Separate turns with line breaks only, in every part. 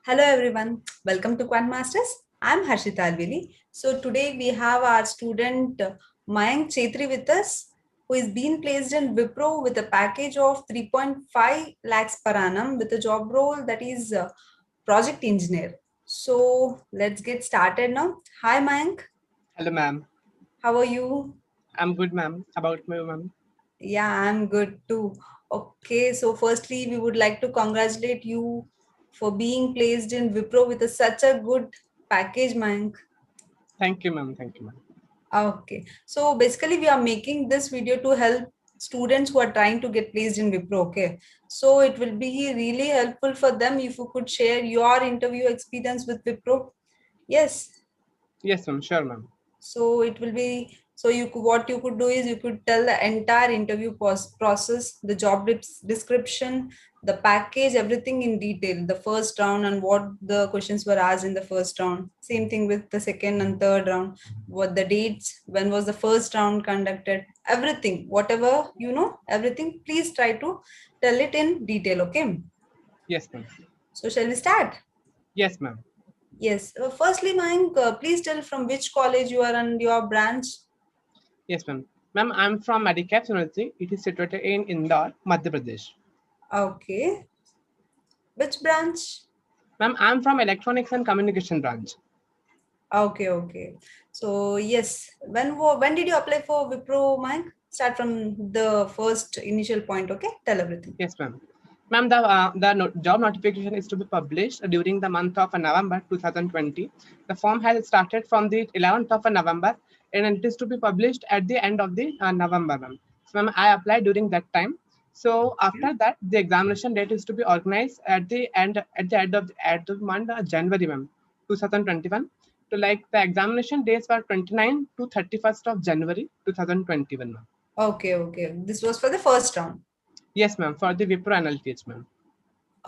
Hello everyone, welcome to Quant Masters. I'm Harshita Alvili. So today we have our student Mayank Chetri with us, who is being placed in Wipro with a package of 3.5 lakhs per annum with a job role that is project engineer. So let's get started now. Hi Mayank,
Hello, ma'am.
how are you?
I'm good, ma'am. About me, ma'am.
Yeah, I'm good too. Okay, so firstly, we would like to congratulate you for being placed in Wipro with such a good package, Mayank.
Thank you, ma'am. Thank you, ma'am.
Okay, so basically, we are making this video to help students who are trying to get placed in Wipro. Okay, so it will be really helpful for them if you could share your interview experience with Wipro. Yes.
Yes, ma'am. Sure, ma'am.
So it will be so what you could do is you could tell the entire interview process, the job description, the package, everything in detail, the first round and what the questions were asked in the first round. Same thing with the second and third round, what the dates, when was the first round conducted, everything, whatever everything. Please try to tell it in detail. Okay.
Yes, ma'am.
So shall we start?
Yes, ma'am.
Yes. Firstly, Mayank, please tell from which college you are and your branch.
Yes, ma'am. Ma'am, I'm from Medicap University. It is situated in Indore, Madhya Pradesh.
Okay. Which branch?
Ma'am, I'm from Electronics and Communication branch.
Okay, okay. So yes, when did you apply for Wipro, Mike? Start from the first initial point. Okay, tell everything.
Yes, ma'am. Ma'am, the job notification is to be published during the month of November 2020. The form has started from the 11th of November and it is to be published at the end of the November, ma'am. So, ma'am, I applied during that time. So
Okay.
after that, the examination date is to be organized at the month January, ma'am, 2021. So like the examination dates were 29 to 31st of January 2021, ma'am.
Okay, okay. This was for the first round.
Yes, ma'am, for the Wipro analytics, ma'am.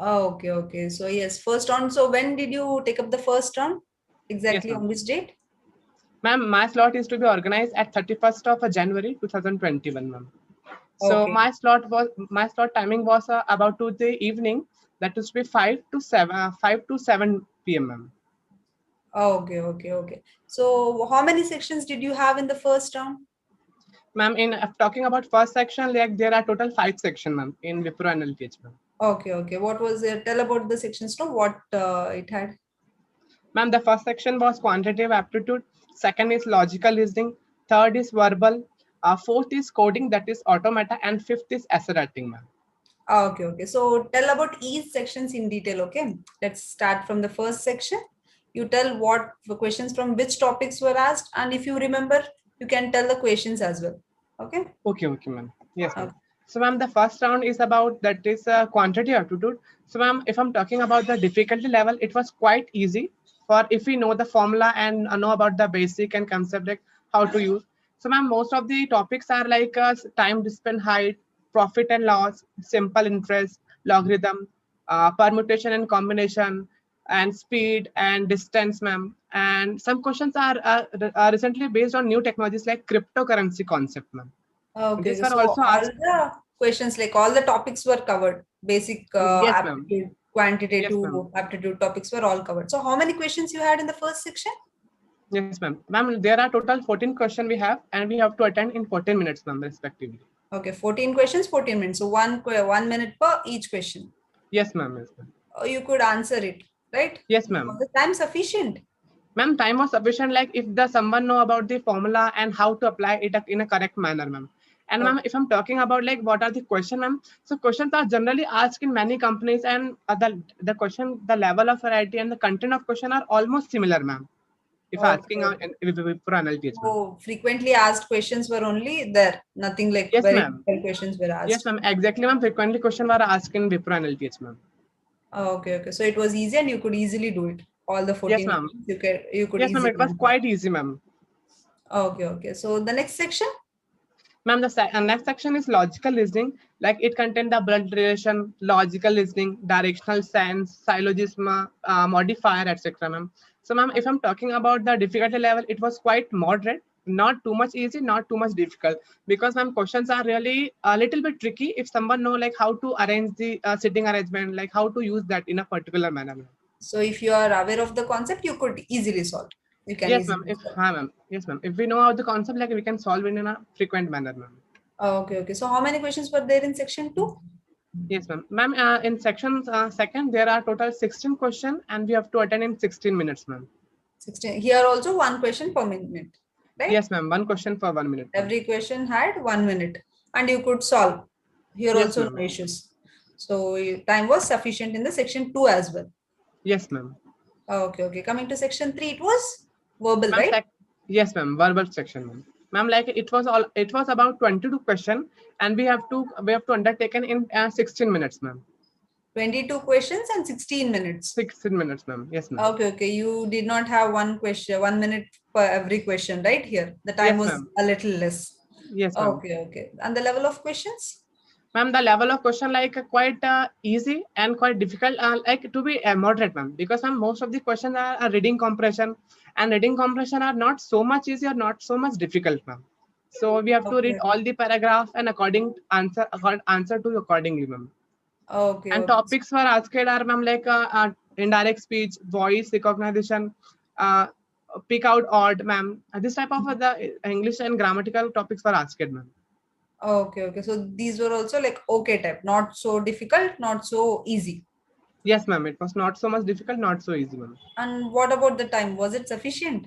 Okay, okay. So yes, first round. So when did you take up the first round?
Yes,
Exactly
ma'am.
on which date?
Ma'am, my slot is to be organized at 31st of January 2021, ma'am. So
Okay.
my slot timing was about to the evening. That is to be 5 to 7 p.m., ma'am.
Okay, okay, okay. So how many sections did you have in the first round?
Ma'am, in talking about first section, like there are total 5 sections, ma'am, in Wipro analytics, ma'am.
Okay, okay. What was it? Tell about the sections, no? What it had?
Ma'am, the first section was quantitative aptitude. Second is logical reasoning. Third is verbal. Fourth is coding, that is automata, and fifth is essay writing, ma'am.
Okay, okay. So tell about each sections in detail, okay? Let's start from the first section. You tell what the questions from which topics were asked, and if you remember, you can tell the questions as well. Okay?
Okay, okay, ma'am. Yes, ma'am.
Okay.
So, ma'am, the first round is about that is quantity aptitude. So, ma'am, if I'm talking about the difficulty level, it was quite easy for if we know the formula and know about the basic and concept like how to use. So, ma'am, most of the topics are like time, distance, height, profit and loss, simple interest, logarithm, permutation and combination, and speed and distance, ma'am. And some questions are recently based on new technologies like cryptocurrency concept, ma'am.
Okay,
These
okay.
were
So
also
all
asked.
the questions, like all the topics were covered. Basic
Yes, ma'am.
aptitude,
Yes,
quantitative
ma'am.
aptitude topics were all covered. So how many questions you had in the first section?
Yes, ma'am. Ma'am, there are total 14 questions we have, and we have to attend in 14 minutes, ma'am, respectively.
Okay, 14 questions, 14 minutes. So 1 minute per each question.
Yes, ma'am. Yes, ma'am.
You could answer it, right?
Yes,
Was
ma'am.
the time sufficient?
Ma'am, time was sufficient. Like if the someone know about the formula and how to apply it in a correct manner, ma'am. And ma'am,
Okay.
if I'm talking about like what are the question, ma'am. So questions are generally asked in many companies, and the question, the level of variety and the content of question are almost similar, ma'am. If asking
Okay.
for analytics, ma'am.
So frequently asked questions were only there. Nothing like
Yes,
very
ma'am.
difficult questions were
Yes,
asked.
ma'am. Exactly, ma'am. Frequently question were asked in Wipro analytics, ma'am.
Okay, okay. So it was easy and you could easily do it. All the
Yes,
14
ma'am.
questions you could
Yes, ma'am.
easily
It was
answer.
quite easy, ma'am.
Okay, okay. So the next section?
Ma'am, the next section is logical listening. Like it contains the blood relation, logical listening, directional sense, syllogism, modifier, etc. Ma'am. So, ma'am, if I'm talking about the difficulty level, it was quite moderate. Not too much easy, not too much difficult. Because, ma'am, questions are really a little bit tricky if someone know like how to arrange the sitting arrangement, like how to use that in a particular manner. Ma'am.
So if you are aware of the concept, you could easily solve. You can
Yes, ma'am.
easily solve.
Yes, ma'am. If we know how the concept, like we can solve it in a frequent manner, ma'am.
Okay, okay. So how many questions were there in section 2?
Yes, ma'am. Ma'am, in section second, there are total 16 questions and we have to attend in 16 minutes, ma'am.
16. Here also one question per minute, right?
Yes, ma'am. One question for 1 minute.
Every question had 1 minute and you could solve. Here
Yes,
also
ma'am.
no issues. So time was sufficient in the section 2 as well.
Yes, ma'am.
Okay, okay. Coming to section 3, it was verbal, right?
Yes, ma'am. Verbal section, ma'am. Ma'am, like it was about 22 question and we have to undertaken in 16 minutes, ma'am.
22 questions and 16 minutes.
16 minutes, ma'am. Yes, ma'am.
Okay, okay. You did not have one question, 1 minute per every question, right? Here, the time
Yes,
was
ma'am.
a little less.
Yes, ma'am.
Okay, okay. And the level of questions?
Ma'am, the level of question like quite easy and quite difficult, like to be moderate, ma'am, because ma'am, most of the questions are reading comprehension and reading comprehension are not so much easy or not so much difficult, ma'am. So we have to read
Okay,
all the paragraph and answer to accordingly, ma'am.
okay,
And
okay.
topics for asked are, ma'am, like indirect speech, voice recognition, uh, pick out odd, ma'am. This type of the English and grammatical topics for asked, ma'am.
Okay, okay. So these were also like okay type, not so difficult, not so easy.
Yes, ma'am. It was not so much difficult, not so easy, ma'am.
And what about the time? Was it sufficient?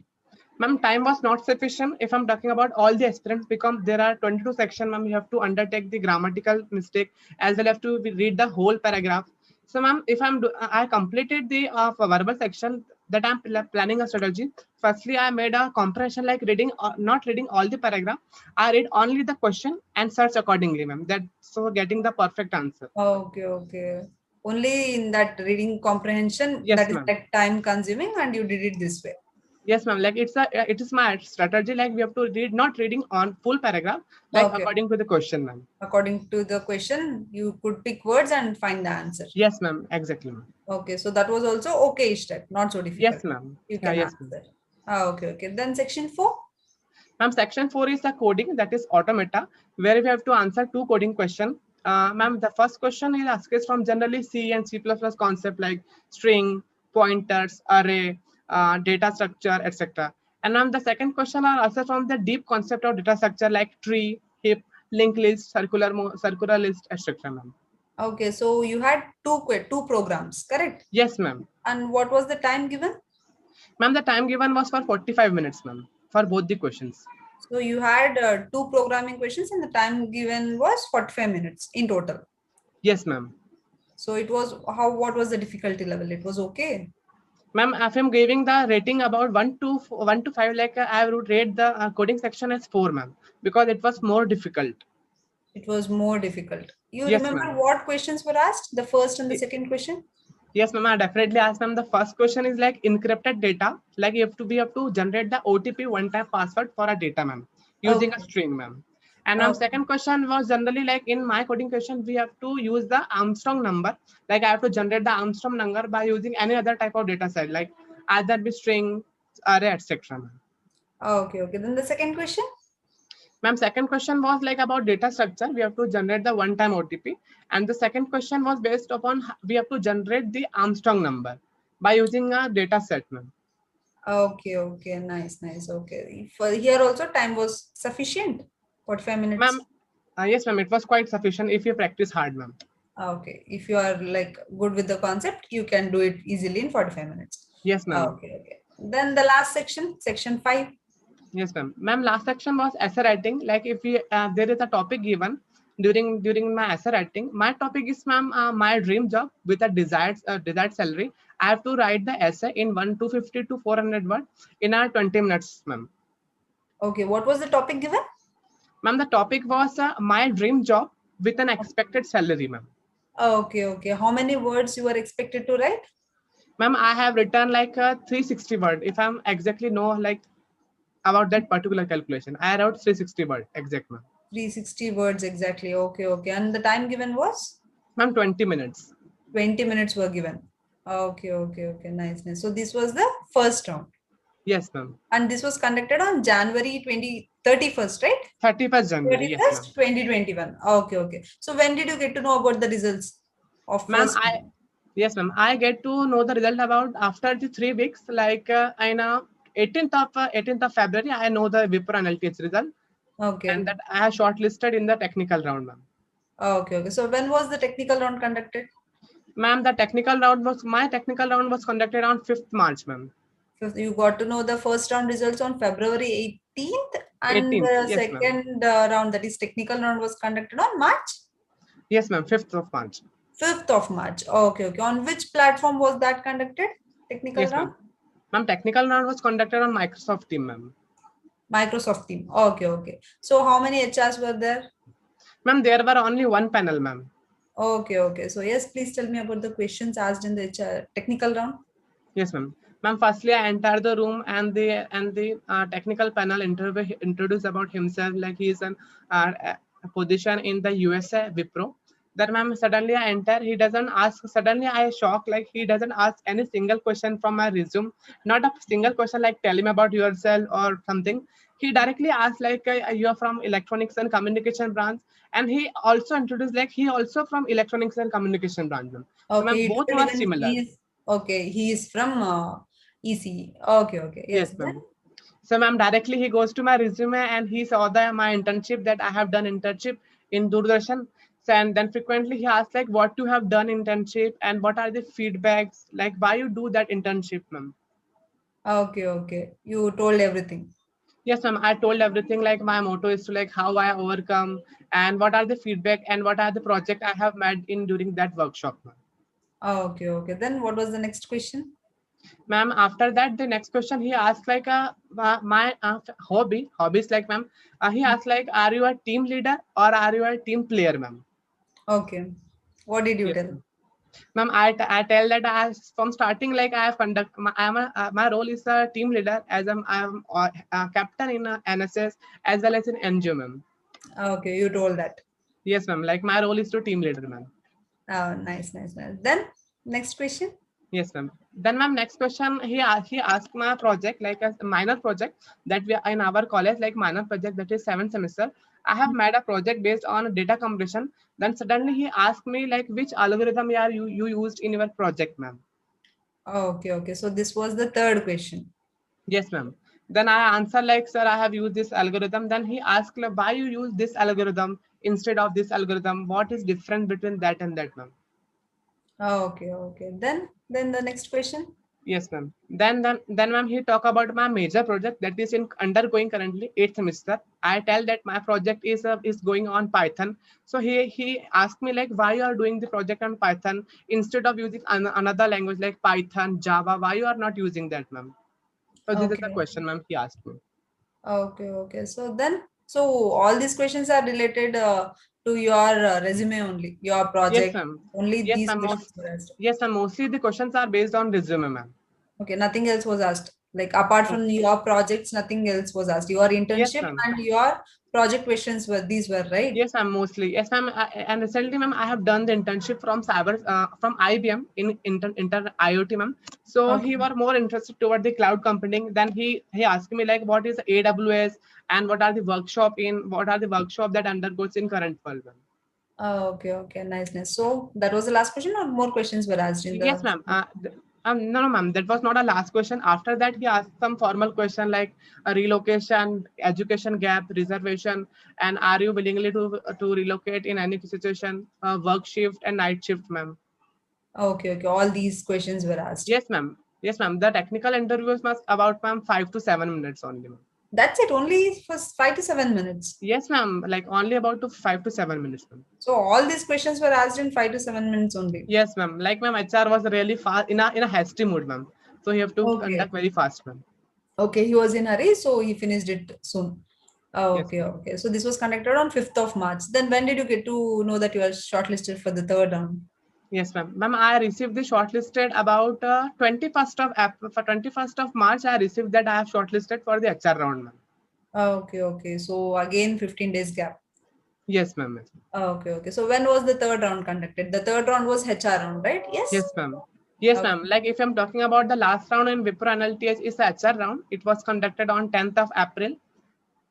Ma'am, time was not sufficient. If I'm talking about all the aspirants, because there are 22 sections, ma'am, you have to undertake the grammatical mistake as well as to read the whole paragraph. So, ma'am, if I completed the verbal section that I'm planning a strategy. Firstly, I made a comprehension like reading, not reading all the paragraph. I read only the question and search accordingly, ma'am. That so getting the perfect answer.
Okay, okay. Only in that reading comprehension that
Yes,
is
ma'am.
like time consuming and you did it this way.
Yes, ma'am. Like it is my strategy. Like we have to read, not reading on full paragraph, like
Okay.
according to the question, ma'am.
According to the question, you could pick words and find the answer.
Yes, ma'am. Exactly, ma'am.
Okay, so that was also okay step, not so difficult.
Yes, ma'am.
You
Yeah,
can
yes, ma'am.
answer. Okay, okay. Then section 4.
Ma'am, section 4 is the coding, that is automata, where we have to answer 2 coding questions. Ma'am, the first question is asked from generally C and C++ concept like string, pointers, array, data structure, etc. And ma'am, the second question are also from the deep concept of data structure like tree, heap, linked list, circular list, etc. Ma'am.
Okay, so you had two programs, correct?
Yes, ma'am.
And what was the time given?
Ma'am, the time given was for 45 minutes, ma'am, for both the questions.
So you had two programming questions and the time given was 45 minutes in total.
Yes, ma'am.
So it was what was the difficulty level? It was okay.
Ma'am, if I'm giving the rating about 1 to 5, like I would rate the coding section as 4, ma'am, because it was more difficult.
It was more difficult. You
Yes,
remember
ma'am.
what questions were asked? The first and the second question?
Yes, ma'am. I definitely asked, ma'am. The first question is like encrypted data. Like we have to generate the OTP one-time password for a data, ma'am, using a
Okay.
string, ma'am. And
Okay.
second question was generally like in my coding question, we have to use the Armstrong number. Like I have to generate the Armstrong number by using any other type of data set, like either be string, array, etc. Ma'am.
Okay. Okay. Then the second question?
Ma'am, second question was like about data structure. We have to generate the one-time OTP. And the second question was based upon we have to generate the Armstrong number by using a data set, ma'am.
Okay. Okay. Nice. Nice. Okay. For here also time was sufficient. 45 minutes.
Ma'am, yes, ma'am. It was quite sufficient if you practice hard, ma'am.
Okay. If you are like good with the concept, you can do it easily in 45 minutes.
Yes, ma'am.
Okay. Okay. Then the last section, section 5.
Yes, ma'am. Ma'am, last section was essay writing. Like if we there is a topic given during my essay writing, my topic is, ma'am, my dream job with a desired salary. I have to write the essay in 250 to 400 words in 20 minutes, ma'am.
Okay. What was the topic given?
Ma'am, the topic was my dream job with an expected salary, ma'am.
Okay. Okay. How many words you were expected to write?
Ma'am, I have written like 360 word. If I'm exactly know like about that particular calculation, I wrote 360 word exact, ma'am.
360 words exactly. Okay. Okay. And the time given was?
Ma'am, 20 minutes.
20 minutes were given. Okay. Okay. Okay. Nice. Nice. So this was the first round.
Yes, ma'am.
And this was conducted on January 31st, right?
31st January.
31st,
Yes,
2021. Okay, okay. So when did you get to know about the results of
ma'am.
first?
Yes, ma'am. I get to know the result about after the 3 weeks, like in 18th of February, I know the Wipro analytics result, and
Okay.
that I have shortlisted in the technical round, ma'am.
Okay, okay. So when was the technical round conducted?
Ma'am, the technical round was my technical round was conducted on 5th March, ma'am.
You got to know the first round results on February 18th, and
18th.
the
Yes, ma'am.
second round, that is technical round, was conducted on March
Yes, ma'am. 5th of March.
5th of March. Okay, okay. On which platform was that conducted? Technical
Yes,
round?
ma'am. Ma'am, technical round was conducted on Microsoft Team, ma'am.
Microsoft Team. Okay, okay. So how many HRs were there?
Ma'am, there were only one panel, ma'am.
Okay, okay. So yes, please tell me about the questions asked in the HR technical round.
Yes, ma'am. Ma'am, firstly, I entered the room and the technical panel introduced about himself, like he is an a position in the USA Wipro. Then, ma'am, suddenly I enter. He doesn't ask. Suddenly, I shock. Like he doesn't ask any single question from my resume. Not a single question like tell him about yourself or something. He directly asked like you are from electronics and communication branch, and he also introduced like he also from electronics and communication branch, ma'am. So,
Okay,
ma'am,
he
both
told
were
even
similar.
he is from ECE. Okay, okay. Yes.
Yes,
Then
ma'am. So, ma'am, directly he goes to my resume and he saw my internship that I have done internship in Doordarshan. So, and then frequently he asks like what you have done internship and what are the feedbacks, like why you do that internship, ma'am.
okay, okay. You told everything.
Yes, ma'am. I told everything like my motto is to like how I overcome and what are the feedback and what are the project I have made in during that workshop, ma'am.
Okay, okay. Then what was the next question?
Ma'am, after that, the next question he asked like my hobbies like ma'am. He asked like, are you a team leader or are you a team player, ma'am?
Okay. What did you
Yes,
tell?
ma'am. Ma'am, I tell that from starting like I have conduct. My role is a team leader as I'm a captain in NSS as well as in NGO, ma'am.
Okay, you told that.
Yes, ma'am. Like my role is to team leader, ma'am.
Oh, nice, nice, nice. Then next question.
Yes, ma'am. Then, ma'am, next question. He asked my project like a minor project that we are in our college, like minor project that is 7th semester. I have made a project based on data compression. Then suddenly he asked me like which algorithm you used in your project, ma'am.
Okay, okay. So this was the third question.
Yes, ma'am. Then I answer like, sir, I have used this algorithm. Then he asked like, why you use this algorithm instead of this algorithm? What is different between that and that, ma'am?
Okay, okay. Then the next question.
Yes, ma'am. Then, ma'am, he talk about my major project that is in undergoing currently 8th semester. I tell that my project is going on Python. So he asked me like, why you are doing the project on Python instead of using another language like Python, Java? Why you are not using that, ma'am? So this is the
Okay,
question, ma'am. He asked me.
okay, okay. So all these questions are related to your resume only, your
Yes,
project.
ma'am.
Only
Yes,
these
ma'am.
questions were asked.
Yes, ma'am. Mostly the questions are based on resume, ma'am.
Okay, nothing else was asked. Like apart
No.
from your projects, nothing else was asked. Your
Yes,
internship
ma'am.
and your project questions were these were right.
Yes, ma'am. Mostly, yes, ma'am. And recently, ma'am, I have done the internship from IBM in inter IoT, ma'am. So he
Okay.
was more interested toward the cloud computing. Then he asked me like, what is AWS and what are the workshop that undergoes in current world, ma'am.
Okay, okay, nice, nice. So that was the last question, or more questions were asked in
Yes,
the.
ma'am. No, no, ma'am. That was not a last question. After that, he asked some formal question like a relocation, education gap, reservation, and are you willingly to relocate in any situation, work shift and night shift, ma'am.
Okay, okay. All these questions were asked.
Yes, ma'am. Yes, ma'am. The technical interviews must about ma'am 5 to 7 minutes only, ma'am.
That's it. Only for 5 to 7 minutes.
Yes, ma'am. Like only about to 5 to 7 minutes, ma'am.
So all these questions were asked in 5 to 7 minutes only.
Yes, ma'am. Like ma'am, HR was really fast in a hasty mood, ma'am. So you have to
Okay.
conduct very fast, ma'am.
Okay, he was in a hurry, so he finished it soon.
Yes,
Okay,
ma'am.
okay. So this was conducted on 5th of March. Then when did you get to know that you are shortlisted for the third round?
Yes, ma'am. Ma'am, I received the shortlisted about 21st of March. I received that I have shortlisted for the HR round, ma'am.
Okay, okay. So again, 15 days gap.
Yes, ma'am. Yes,
Okay, okay. So when was the third round conducted? The third round was HR round, right? Yes.
yes, ma'am. Yes,
Okay.
ma'am. Like if I'm talking about the last round in Wipro NLTS is the HR round. It was conducted on 10th of April,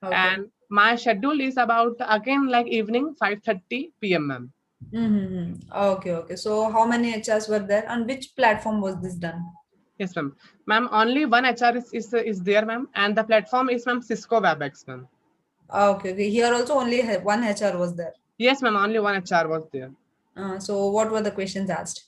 Okay.
and my schedule is about again like evening 5:30 p.m., ma'am.
Mm-hmm. Okay, okay. So how many HRs were there? On which platform was this done?
Yes, ma'am. Ma'am, only one HR is there, ma'am, and the platform is ma'am Cisco WebEx, ma'am.
Okay, okay. Here also only one HR was there.
Yes, ma'am. Only one HR was there.
So what were the questions asked?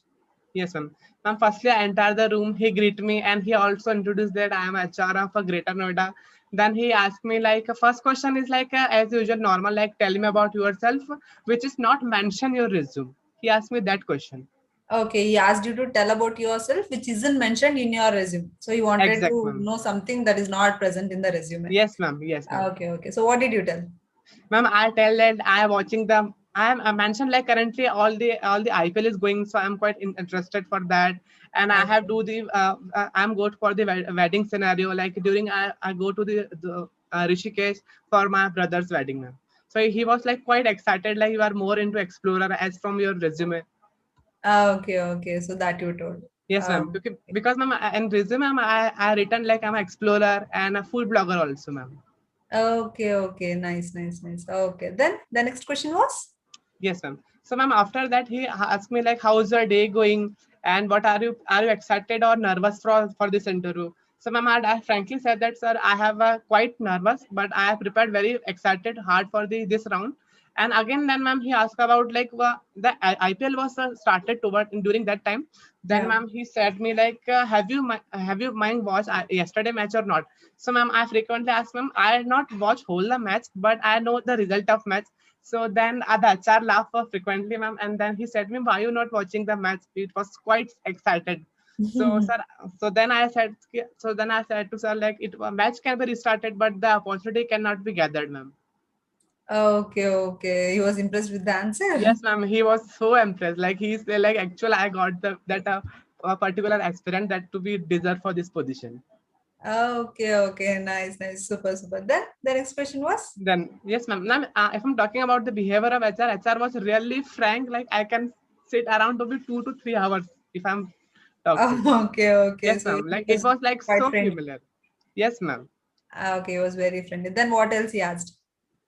Yes, ma'am. Ma'am, firstly, I entered the room. He greeted me, and he also introduced that I am HR of a Greater Noida. Then he asked me like, first question is like, as usual, normal, like, tell me about yourself, which is not mentioned in your resume. He asked me that question.
Okay, he asked you to tell about yourself, which isn't mentioned in your resume. So he wanted
Exact,
to
ma'am.
know something that is not present in the resume.
Yes, ma'am. Yes, ma'am.
Okay, okay. So what did you tell?
Ma'am, I tell that I am watching the. I mentioned like currently all the IPL is going, so I'm quite interested for that, and I have
Okay.
do the. I'm good for the wedding scenario. Like during I go to the Rishikesh for my brother's wedding, ma'am. So he was like quite excited, like you are more into explorer as from your resume.
Okay, okay. So that you told.
Yes, ma'am. Because ma'am, in resume, ma'am, I written like I'm an explorer and a food blogger also, ma'am.
Okay, okay. Nice, nice, nice. Okay. Then the next question was?
Yes, ma'am. So, ma'am, after that, he asked me like, "How's your day going? And what are you excited or nervous for this interview?" So, ma'am, I frankly said that, sir, I have quite nervous, but I have prepared very excited, hard for this round. And again, then, ma'am, he asked about like the IPL was started toward during that time. Then,
Yeah.
ma'am, he said me like, have you mind watched yesterday match or not? So, ma'am, I frequently ask, ma'am, I not watch whole the match, but I know the result of match. So then the HR laughed frequently, ma'am, and then he said, "Me, why you not watching the match?" It was quite excited. So sir, so then I said to sir, like it a match can be restarted, but the opportunity cannot be gathered, ma'am.
Okay, okay. He was impressed with the answer.
Yes, ma'am. He was so impressed. Like he's like, actually, I got that a particular experience that to be deserved for this position.
Okay, okay. Nice, nice. Super, super. Then the next question was?
Then yes, ma'am. Ma'am, if I'm talking about the behavior of HR was really frank. Like I can sit around to be 2 to 3 hours if I'm talking.
Okay, okay.
Yes,
So
ma'am.
he
Like it
was
was like
quite
so
friendly.
familiar. Yes, ma'am.
Okay, he was very friendly. Then what else he asked?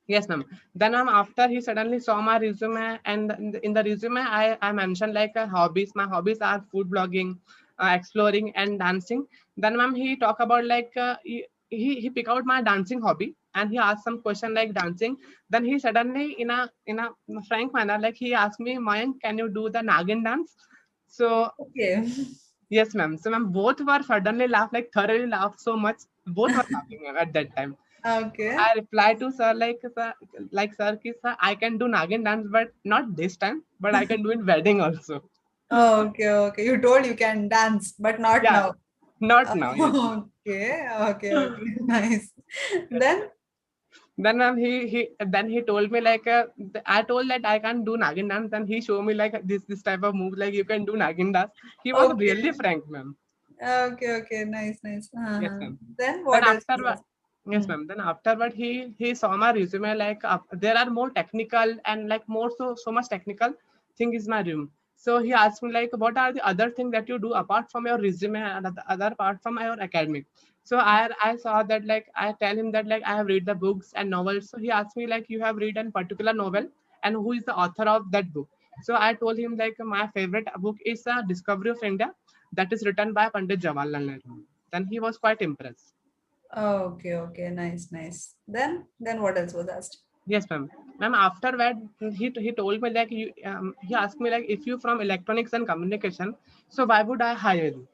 Yes, ma'am. Then, ma'am, after he suddenly saw my resume, and in the resume, I mentioned like hobbies. My hobbies are food blogging, exploring, and dancing. Then, ma'am, he talk about like he pick out my dancing hobby, and he asked some question like dancing. Then he suddenly in a frank manner, like he asked me, Mayank, can you do the Nagin dance? So
Okay.
yes, ma'am. So, ma'am, both were suddenly laughed, like thoroughly laughed so much. Both were laughing, ma'am, at that time.
Okay.
I replied to sir like sir, ki, sir, I can do Nagin dance, but not this time, but I can do in wedding also.
Okay, okay. You told you can dance, but not
Yeah,
now.
not now. Yes, ma'am.
Okay, okay, okay. Nice. Then,
Then ma'am, he told me like I told that I can't do Nagin dance, and he showed me like this type of move, like you can do Nagin dance. He was really
okay.
frank, ma'am.
Okay, okay. Nice, nice.
Yes,
Uh-huh.
ma'am.
Then
Then
what else he
afterward,
asked?
yes,
Hmm.
ma'am. Then afterward, he saw my resume. Like there are more technical and like more so much technical thing is my room. So he asked me like, what are the other things that you do apart from your resume and the other part from your academic? So I saw that like I tell him that like I have read the books and novels. So he asked me like, you have read a particular novel and who is the author of that book? So I told him like my favorite book is Discovery of India, that is written by Pandit Jawaharlal Nehru. Then he was quite impressed.
Okay, okay. Nice, nice. Then what else was asked?
Yes, ma'am. Ma'am, after that, he told me like he asked me like if you from electronics and communication, so why would I hire you?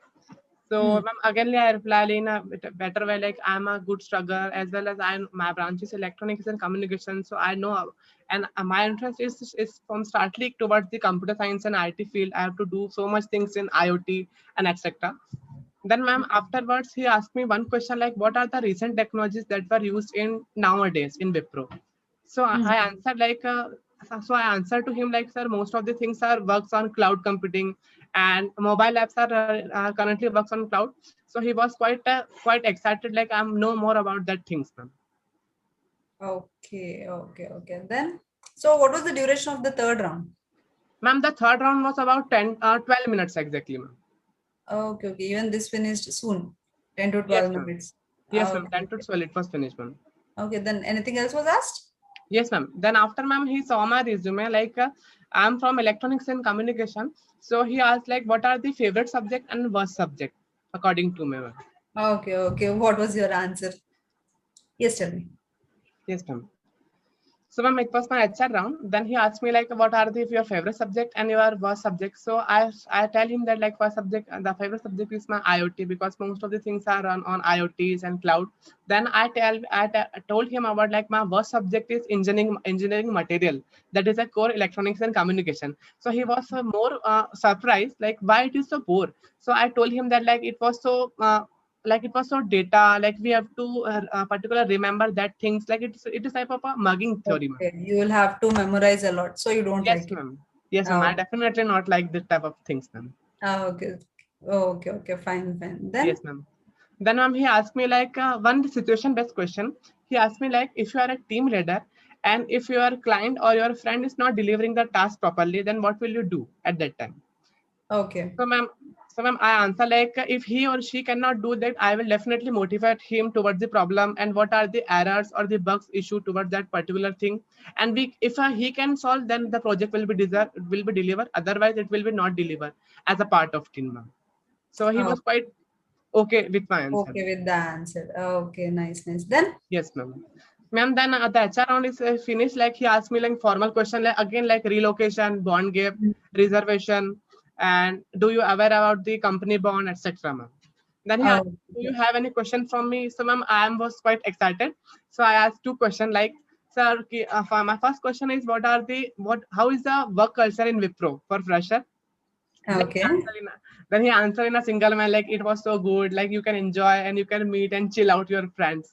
So,
Hmm.
ma'am, again, I reply in a better way like I'm a good struggle as well as I my branch is electronics and communication, so I know and my interest is from startly towards the computer science and IT field. I have to do so much things in IoT and etc. Then, ma'am, afterwards, he asked me one question like, what are the recent technologies that were used in nowadays in Wipro? So I
Hmm.
answered like, I answered to him like, sir, most of the things are works on cloud computing, and mobile apps are currently works on cloud. So he was quite excited, like I'm know more about that things, ma'am.
Okay, okay, okay. Then, so what was the duration of the third round?
Ma'am, the third round was about 12 minutes exactly, ma'am.
Okay, okay. Even this finished soon, 10 to
Yes,
12
ma'am.
minutes.
Yes, ma'am.
Okay,
10 to
okay.
12, it was finished, ma'am.
Okay, then anything else was asked?
Yes, ma'am. Then after, ma'am, he saw my resume. Like I'm from electronics and communication. So he asked like, what are the favorite subject and worst subject according to me, ma'am.
Okay, okay. What was your answer? Yes, tell me.
Yes, ma'am. So ma'am, it was my HR round. Then he asked me like, what are your favorite subject and your worst subject? So I tell him that like first subject, the favorite subject is my IoT because most of the things are on IoTs and cloud. Then I told him about like my worst subject is engineering material. That is a core electronics and communication. So he was more surprised like why it is so poor. So I told him that like it was so. Like it was so data, like we have to particular remember that things like it is type of a mugging theory, ma'am.
Okay, you will have to memorize a lot, so you don't
Yes,
like it.
ma'am. Yes, ma'am. I
Oh,
definitely not like this type of things, ma'am.
okay. Oh, okay, okay, fine, fine. Then,
Yes, ma'am. Then, ma'am, he asked me like one situation-based question. He asked me like, if you are a team leader and if your client or your friend is not delivering the task properly, then what will you do at that time?
okay.
So, ma'am, I answer like if he or she cannot do that, I will definitely motivate him towards the problem and what are the errors or the bugs issue towards that particular thing. And if he can solve, then the project will be delivered. Otherwise, it will be not delivered as a part of team, ma'am. So he
Oh,
was quite okay with my answer.
okay with the answer. Okay, nice, nice. Then,
Yes, ma'am. Ma'am, then the HR round is finished. Like he asked me like formal question, like again like relocation, bond gap, reservation, and do you aware about the company bond, etc. Ma'am. Then he asked,
oh,
do you have any question from me? So, ma'am, was quite excited. So I asked two questions like, sir, my first question is how is the work culture in Wipro for fresher? Then he
okay.
answered in a, then he answered in a single man like it was so good, like you can enjoy and you can meet and chill out your friends.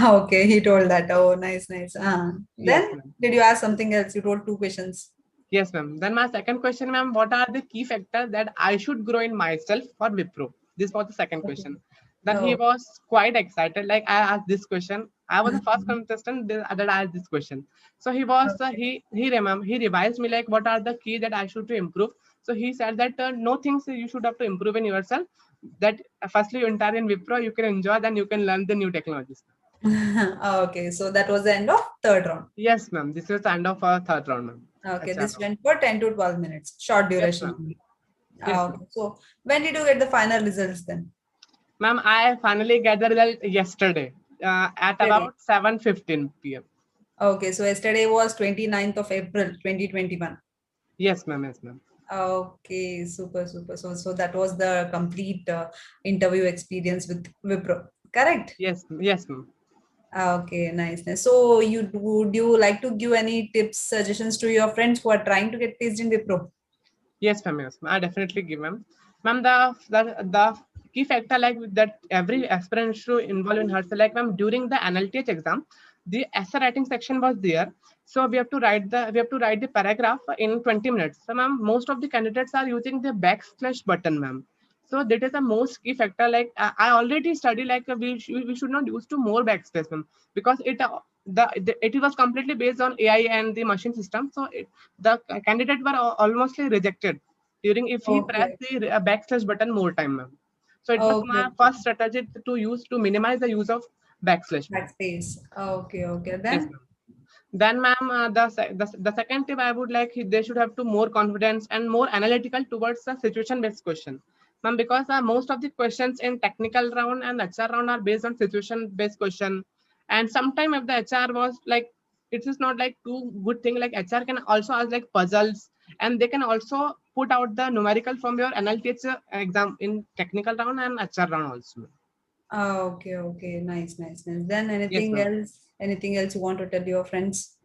Okay, he told that. Oh, nice, nice.
Yes,
Then,
ma'am.
did you ask something else? You told two questions.
Yes, ma'am. Then my second question, ma'am, what are the key factors that I should grow in myself for Wipro? This was the second
Okay.
question. Then he
Oh,
was quite excited. Like I asked this question. I was the first contestant that I asked this question. So he was
okay.
he revised me like what are the key that I should to improve. So he said that no things you should have to improve in yourself. That firstly you enter in Wipro, you can enjoy, then you can learn the new technologies.
Okay, so that was the end of third round.
Yes, ma'am. This is the end of our third round, ma'am.
Okay,
HR
this
round.
went for 10 to 12 minutes, short
Yes,
duration
ma'am.
only.
Yes, ma'am.
Okay, so when did you get the final results then?
Ma'am, I finally get the result yesterday at
Yesterday.
about 7:15 p.m.
Okay, so yesterday was 29th of April 2021.
Yes, ma'am. Yes, ma'am.
Okay, super, super. So that was the complete interview experience with Wipro, correct?
Yes, yes, ma'am.
Okay, nice, nice. So would you like to give any tips, suggestions to your friends who are trying to get placed in Wipro?
Yes, ma'am. Yes, ma'am. I definitely give, ma'am. Ma'am, the key factor like that every aspirant should involve in herself. Like, ma'am, during the NLTH exam, the essay writing section was there. So we have to write the paragraph in 20 minutes. So, ma'am, most of the candidates are using the backslash button, ma'am. So that is the most key factor. Like I already study like we should not use to more backslash, ma'am, because it was completely based on AI and the machine system. So the candidate were almost rejected during if he pressed
Okay,
the backslash button more time, ma'am. So it was
okay,
my first strategy to minimize the use of backslash, ma'am.
backspace. Okay, okay.
Yes,
Then,
ma'am. Then, ma'am, the second tip I would like they should have to more confidence and more analytical towards the situation-based question, ma'am, because most of the questions in technical round and HR round are based on situation-based question, and sometimes if the HR was like it is not like too good thing like HR can also ask like puzzles and they can also put out the numerical from your NLTH exam in technical round and HR round also.
okay, okay. Nice, nice, nice. Then
Yes,
anything
ma'am.
else? Anything else you want to tell your friends?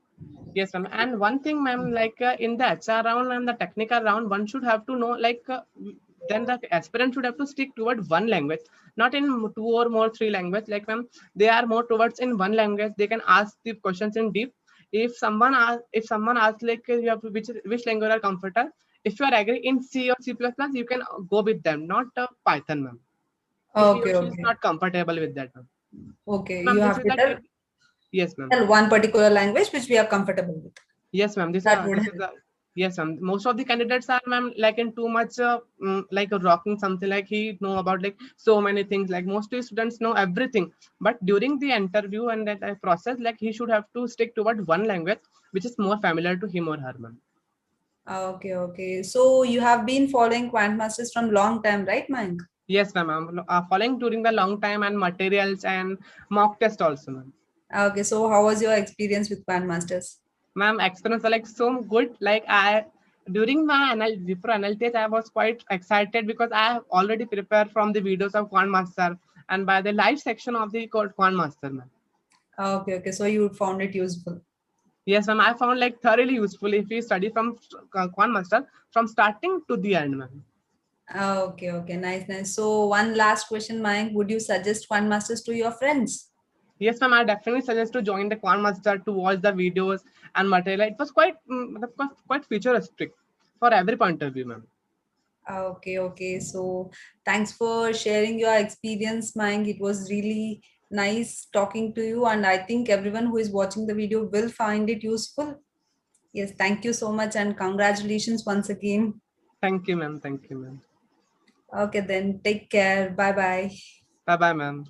Yes, ma'am. And one thing, ma'am, like in the HR round and the technical round, one should have to know, like, then the aspirant should have to stick toward one language, not in two or more three language. Like, ma'am, they are more towards in one language. They can ask the questions in deep. If someone asks, like, you have to, which language are comfortable. If you are agree in C or C++, you can go with them, not Python, ma'am. If he or
Okay,
she is
okay.
not comfortable with that, ma'am.
Okay, you
Ma'am, this
have
is
to
the
tell,
tip. Yes, ma'am.
tell one particular language which we are comfortable with.
Yes, ma'am.
That would
This is
help.
the Yes, ma'am. Most of the candidates are, ma'am, like in too much, like rocking something, like he know about like so many things. Like most of the students know everything, but during the interview and that process, like he should have to stick toward one language which is more familiar to him or her, ma'am.
Okay, okay. So you have been following Quant Masters from long time, right, Mayank?
Yes, ma'am. I'm following during the long time and materials and mock test also, ma'am.
Okay, so how was your experience with Quant Masters?
Ma'am, experience are like so good. Like I during my before analysis, I was quite excited because I have already prepared from the videos of Quant Master and by the live section of the Quant Master, ma'am.
Okay, okay. So you found it useful.
Yes, ma'am. I found like thoroughly useful if we study from Quant Master from starting to the end, ma'am.
Okay, okay. Nice, nice. So one last question, Mayank. Would you suggest Quant Masters to your friends?
Yes, ma'am. I definitely suggest to join the Quant Master to watch the videos and material. It was quite futuristic for every point of view, ma'am.
Okay, okay. So thanks for sharing your experience, Mayank. It was really nice talking to you, and I think everyone who is watching the video will find it useful. Yes, thank you so much, and congratulations once again.
Thank you, ma'am. Thank you, ma'am.
Okay, then take care. Bye bye.
Bye bye, ma'am.